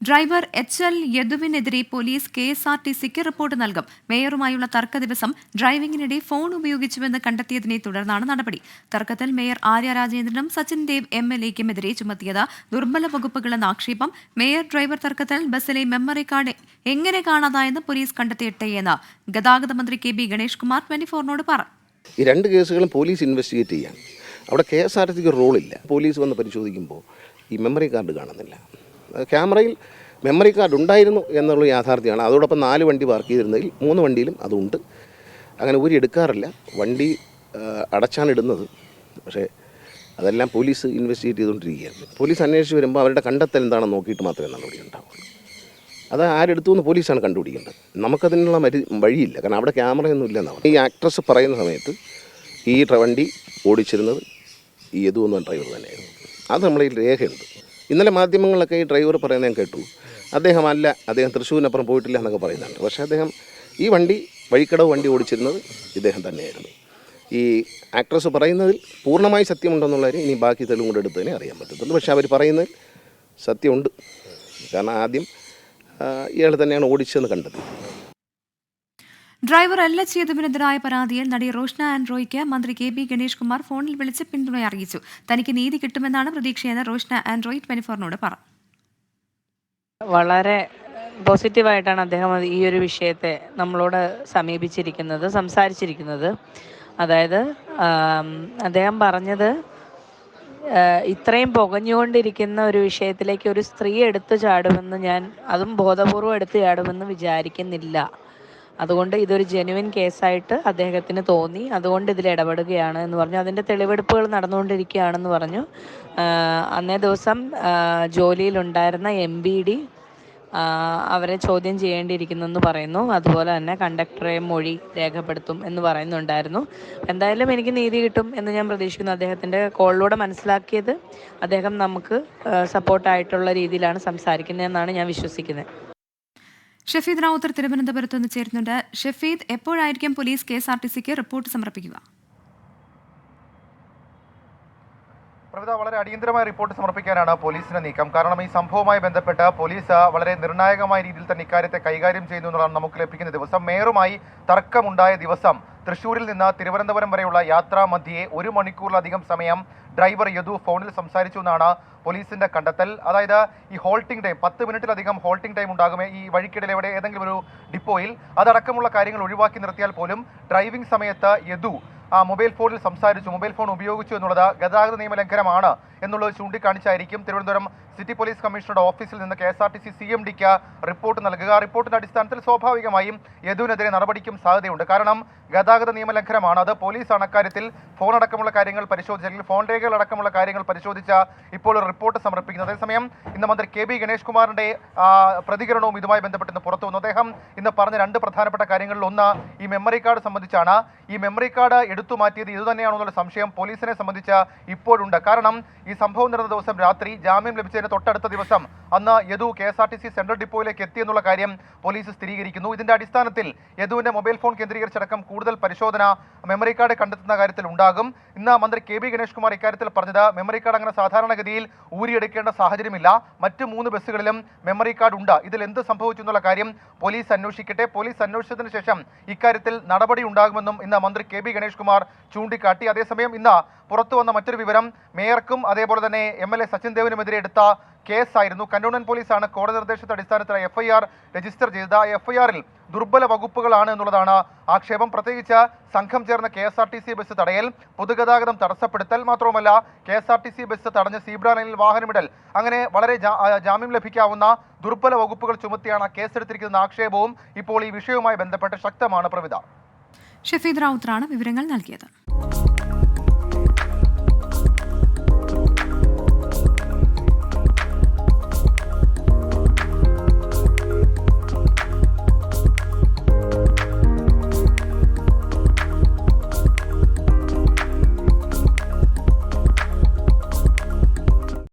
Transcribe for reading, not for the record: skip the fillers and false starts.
Driver HL യദുവിനെതിരെ police KSRTCക്ക് report നൽകും. മേയറുമായുള്ള തർക്ക ദിവസം ഡ്രൈവിംഗിനിടെ ഫോൺ ഉപയോഗിച്ചുവെന്ന് കണ്ടെത്തിയതിനെ തുടർന്നാണ് നടപടി. തർക്കത്തിൽ മേയർ ആര്യ രാജേന്ദ്രനും സച്ചിൻ ദേവ് MLAക്കുമെതിരെ ചുമത്തിയത് ദുർബല വകുപ്പുകളെന്ന ആക്ഷേപം. മേയർ ഡ്രൈവർ തർക്കത്തിൽ ബസ്സിലെ മെമ്മറി കാർഡ് എങ്ങനെ കാണാതായെന്ന് പോലീസ് കണ്ടെത്തിയിട്ടേയെന്ന് ഗതാഗത മന്ത്രി KB ഗണേഷ് കുമാർ 24നോട് പറഞ്ഞു. ഈ രണ്ട് കേസുകളും പോലീസ് ഇൻവെസ്റ്റിഗേറ്റ് ചെയ്യാൻ അവിടെ KSRTCക്ക് റോളില്ല. പോലീസ് വന്ന് പരിശോധിക്കുമ്പോൾ ഈ മെമ്മറി കാർഡ് കാണുന്നില്ല. ക്യാമറയിൽ മെമ്മറി കാർഡ് ഉണ്ടായിരുന്നു എന്നുള്ള യാഥാർത്ഥ്യമാണ്. അതോടൊപ്പം 4 വണ്ടി പാർക്ക് ചെയ്തിരുന്നതിൽ 3 വണ്ടിയിലും അതുണ്ട്. അങ്ങനെ ഊരി എടുക്കാറില്ല. വണ്ടി അടച്ചാണ് ഇടുന്നത്. പക്ഷേ അതെല്ലാം പോലീസ് ഇൻവെസ്റ്റിഗേറ്റ് ചെയ്തുകൊണ്ടിരിക്കുകയാണ്. പോലീസ് അന്വേഷിച്ച് വരുമ്പോൾ അവരുടെ കണ്ടെത്തൽ എന്താണെന്ന് നോക്കിയിട്ട് മാത്രമേ നടപടി ഉണ്ടാവുള്ളൂ. അത് ആരെടുത്തു എന്ന് പോലീസാണ് കണ്ടുപിടിക്കേണ്ടത്. നമുക്കതിനുള്ള വഴിയില്ല. കാരണം അവിടെ ക്യാമറയൊന്നും ഇല്ലെന്നാണ്. ഈ ആക്ട്രസ് പറയുന്ന സമയത്ത് ഈ വണ്ടി ഓടിച്ചിരുന്നത് ഈ യദു എന്ന ഡ്രൈവർ തന്നെയായിരുന്നു. അത് നമ്മളതിൽ രേഖയുണ്ട്. ഇന്നലെ മാധ്യമങ്ങളിലൊക്കെ ഈ ഡ്രൈവർ പറയുന്നത് ഞാൻ കേട്ടു. അദ്ദേഹം തൃശ്ശൂരിനപ്പുറം പോയിട്ടില്ല എന്നൊക്കെ പറയുന്നുണ്ട്. പക്ഷേ അദ്ദേഹം ഈ വണ്ടി വഴിക്കടവ് വണ്ടി ഓടിച്ചിരുന്നത് ഇദ്ദേഹം തന്നെയായിരുന്നു. ഈ ആക്ട്രസ് പറയുന്നതിൽ പൂർണ്ണമായി സത്യമുണ്ടെന്നുള്ളവരെ ഇനി ബാക്കി തെളിവും കൂടെ എടുത്തതിനെ അറിയാൻ പറ്റത്തുള്ളൂ. പക്ഷേ അവർ പറയുന്നതിൽ സത്യമുണ്ട്. കാരണം ആദ്യം ഇയാൾ തന്നെയാണ് ഓടിച്ചതെന്ന് കണ്ടെത്തി. ഡ്രൈവർ LH യദുവിനെതിരായ പരാതിയിൽ നടി റോഷ്ന ആൻഡ്രോയ്ക്ക് മന്ത്രി KB ഗണേഷ് കുമാർ ഫോണിൽ വിളിച്ച് പിന്തുണ അറിയിച്ചു. തനിക്ക് നീതി കിട്ടുമെന്നാണ് പ്രതീക്ഷയെന്ന് റോഷ്ന ആൻഡ്രോയ് 24നോട് പറഞ്ഞു. വളരെ പോസിറ്റീവായിട്ടാണ് അദ്ദേഹം ഈ ഒരു വിഷയത്തെ നമ്മളോട് സംസാരിച്ചിരിക്കുന്നത്. അതായത് അദ്ദേഹം പറഞ്ഞത് ഇത്രയും പുകഞ്ഞുകൊണ്ടിരിക്കുന്ന ഒരു വിഷയത്തിലേക്ക് ഒരു സ്ത്രീ എടുത്തു ചാടുമെന്ന് അതും ബോധപൂർവം എടുത്തു ചാടുമെന്ന് വിചാരിക്കുന്നില്ല. അതുകൊണ്ട് ഇതൊരു ജെന്യുവിൻ കേസായിട്ട് അദ്ദേഹത്തിന് തോന്നി. അതുകൊണ്ട് ഇതിൽ ഇടപെടുകയാണ് എന്ന് പറഞ്ഞു. അതിൻ്റെ തെളിവെടുപ്പുകൾ നടന്നുകൊണ്ടിരിക്കുകയാണെന്ന് പറഞ്ഞു. അന്നേ ദിവസം ജോലിയിലുണ്ടായിരുന്ന MBD അവരെ ചോദ്യം ചെയ്യേണ്ടിയിരിക്കുന്നെന്ന് പറയുന്നു. അതുപോലെ തന്നെ കണ്ടക്ടറെ മൊഴി രേഖപ്പെടുത്തും എന്ന് പറയുന്നുണ്ടായിരുന്നു. എന്തായാലും എനിക്ക് നീതി കിട്ടും എന്ന് ഞാൻ പ്രതീക്ഷിക്കുന്നു. അദ്ദേഹത്തിൻ്റെ കോളിലൂടെ മനസ്സിലാക്കിയത് അദ്ദേഹം നമുക്ക് സപ്പോർട്ടായിട്ടുള്ള രീതിയിലാണ് സംസാരിക്കുന്നതെന്നാണ് ഞാൻ വിശ്വസിക്കുന്നത്. ഷഫീദ് റാവുത്തർ തിരുവനന്തപുരത്ത് നിന്ന് ചേരുന്നുണ്ട്. ഷഫീദ്, എപ്പോഴായിരിക്കും പോലീസ് KSRTCക്ക് റിപ്പോർട്ട് സമർപ്പിക്കുക? പ്രവിധ വളരെ അടിയന്തരമായ റിപ്പോർട്ട് സമർപ്പിക്കാനാണ് പോലീസിന്റെ നീക്കം. കാരണം ഈ സംഭവവുമായി ബന്ധപ്പെട്ട് പോലീസ് വളരെ നിർണായകമായ രീതിയിൽ തന്നെ ഇക്കാര്യത്തെ കൈകാര്യം ചെയ്യുന്നു എന്നുള്ളതാണ് നമുക്ക് ലഭിക്കുന്ന ദിവസം. മേയറുമായി തർക്കമുണ്ടായ ദിവസം തൃശ്ശൂരിൽ നിന്ന് തിരുവനന്തപുരം വരെയുള്ള യാത്രാമധ്യേ 1 മണിക്കൂറിലധികം സമയം ഡ്രൈവർ യദു ഫോണിൽ സംസാരിച്ചു എന്നാണ് പോലീസിന്റെ കണ്ടെത്തൽ. അതായത് ഈ ഹോൾട്ടിംഗ് ടൈം 10 മിനിറ്റിലധികം ഹോൾട്ടിംഗ് ടൈം ഉണ്ടാകും ഈ വഴിക്കിടയിൽ എവിടെ ഏതെങ്കിലും ഒരു ഡിപ്പോയിൽ. അതടക്കമുള്ള കാര്യങ്ങൾ ഒഴിവാക്കി നിർത്തിയാൽ പോലും ഡ്രൈവിംഗ് സമയത്ത് യദു മൊബൈൽ ഫോണിൽ സംസാരിച്ചു, മൊബൈൽ ഫോൺ ഉപയോഗിച്ചു എന്നുള്ളത് ഗതാഗത നിയമലംഘനമാണ് എന്നുള്ളത് ചൂണ്ടിക്കാണിച്ചായിരിക്കും തിരുവനന്തപുരം സിറ്റി പോലീസ് കമ്മീഷണറുടെ ഓഫീസിൽ നിന്ന് KSRTC CMDക്ക് റിപ്പോർട്ട് നൽകുക. റിപ്പോർട്ടിന്റെ അടിസ്ഥാനത്തിൽ സ്വാഭാവികമായും യദുവിനെതിരെ നടപടിക്കും സാധ്യതയുണ്ട്. കാരണം ഗതാഗത നിയമലംഘനമാണ്. അത് പോലീസാണ് അക്കാര്യത്തിൽ ഫോൺ അടക്കമുള്ള കാര്യങ്ങൾ പരിശോധിച്ചെങ്കിൽ ഫോൺ രേഖകൾ അടക്കമുള്ള കാര്യങ്ങൾ പരിശോധിച്ച ഇപ്പോൾ ഒരു റിപ്പോർട്ട് സമർപ്പിക്കുന്നത്. അതേസമയം ഇന്ന് മന്ത്രി KB ഗണേഷ് കുമാറിന്റെ പ്രതികരണവും ഇതുമായി ബന്ധപ്പെട്ട് ഇന്ന് പുറത്തു വന്നു. അദ്ദേഹം ഇന്ന് പറഞ്ഞ 2 പ്രധാനപ്പെട്ട കാര്യങ്ങളിൽ ഒന്ന് ഈ മെമ്മറി കാർഡ് സംബന്ധിച്ചാണ്. ഈ മെമ്മറി കാർഡ് എടുത്തു മാറ്റിയത് ഇതുതന്നെയാണെന്നുള്ള സംശയം പോലീസിനെ സംബന്ധിച്ച് ഇപ്പോഴുണ്ട്. കാരണം ഈ സംഭവം നടന്ന ദിവസം രാത്രി ജാമ്യം ലഭിച്ചതിന് തൊട്ടടുത്ത ദിവസം അന്ന് യദു KSRTC സെൻട്രൽ ഡിപ്പോയിലേക്ക് എത്തിയെന്നുള്ള കാര്യം പോലീസ് സ്ഥിരീകരിക്കുന്നു. ഇതിന്റെ അടിസ്ഥാനത്തിൽ യദുവിന്റെ മൊബൈൽ ഫോൺ കേന്ദ്രീകരിച്ചടക്കം കൂടുതൽ പരിശോധന മെമ്മറി കാർഡ് കണ്ടെത്തുന്ന കാര്യത്തിൽ ഉണ്ടാകും. ഇന്ന് മന്ത്രി KB ഗണേഷ് കുമാർ ഇക്കാര്യത്തിൽ പറഞ്ഞത് മെമ്മറി കാർഡ് അങ്ങനെ സാധാരണഗതിയിൽ ഊരിയെടുക്കേണ്ട സാഹചര്യമില്ല. മറ്റ് 3 ബസ്സുകളിലും മെമ്മറി കാർഡ് ഉണ്ട്. ഇതിൽ എന്ത് സംഭവിച്ചു എന്നുള്ള കാര്യം പോലീസ് അന്വേഷിക്കട്ടെ. പോലീസ് അന്വേഷിച്ചതിന് ശേഷം ഇക്കാര്യത്തിൽ നടപടി ഉണ്ടാകുമെന്നും ഇന്ന് മന്ത്രി KB ഗണേഷ് കുമാർ ചൂണ്ടിക്കാട്ടി. അതേസമയം ഇന്ന് പുറത്തു വന്ന മറ്റൊരു വിവരം മേയർക്കും അതേപോലെ തന്നെ MLA സച്ചിൻ ദേവിനുമെതിരെ എടുത്ത കേസായിരുന്നു. കന്റോൺമെന്റ് പോലീസാണ് കോടതി നിർദ്ദേശത്തിന്റെ അടിസ്ഥാനത്തിൽ FIR രജിസ്റ്റർ ചെയ്തത്. FIR-ൽ ദുർബല വകുപ്പുകളാണ് എന്നുള്ളതാണ് ആക്ഷേപം. പ്രത്യേകിച്ച് സംഘം ചേർന്ന KSRTC ബസ് തടയൽ, പൊതുഗതാഗതം തടസ്സപ്പെടുത്തൽ, മാത്രവുമല്ല KSRTC ബസ് തടഞ്ഞ് സീബ്ര ലൈനിൽ വാഹനമിടൽ, അങ്ങനെ വളരെ ജാമ്യം ലഭിക്കാവുന്ന ദുർബല വകുപ്പുകൾ ചുമത്തിയാണ് കേസെടുത്തിരിക്കുന്ന ആക്ഷേപവും ഇപ്പോൾ ഈ വിഷയവുമായി ബന്ധപ്പെട്ട് ശക്തമാണ്. പ്രവിധ, ഷഫീദ് റാവുത്തറാണ് വിവരങ്ങൾ നൽകിയത്.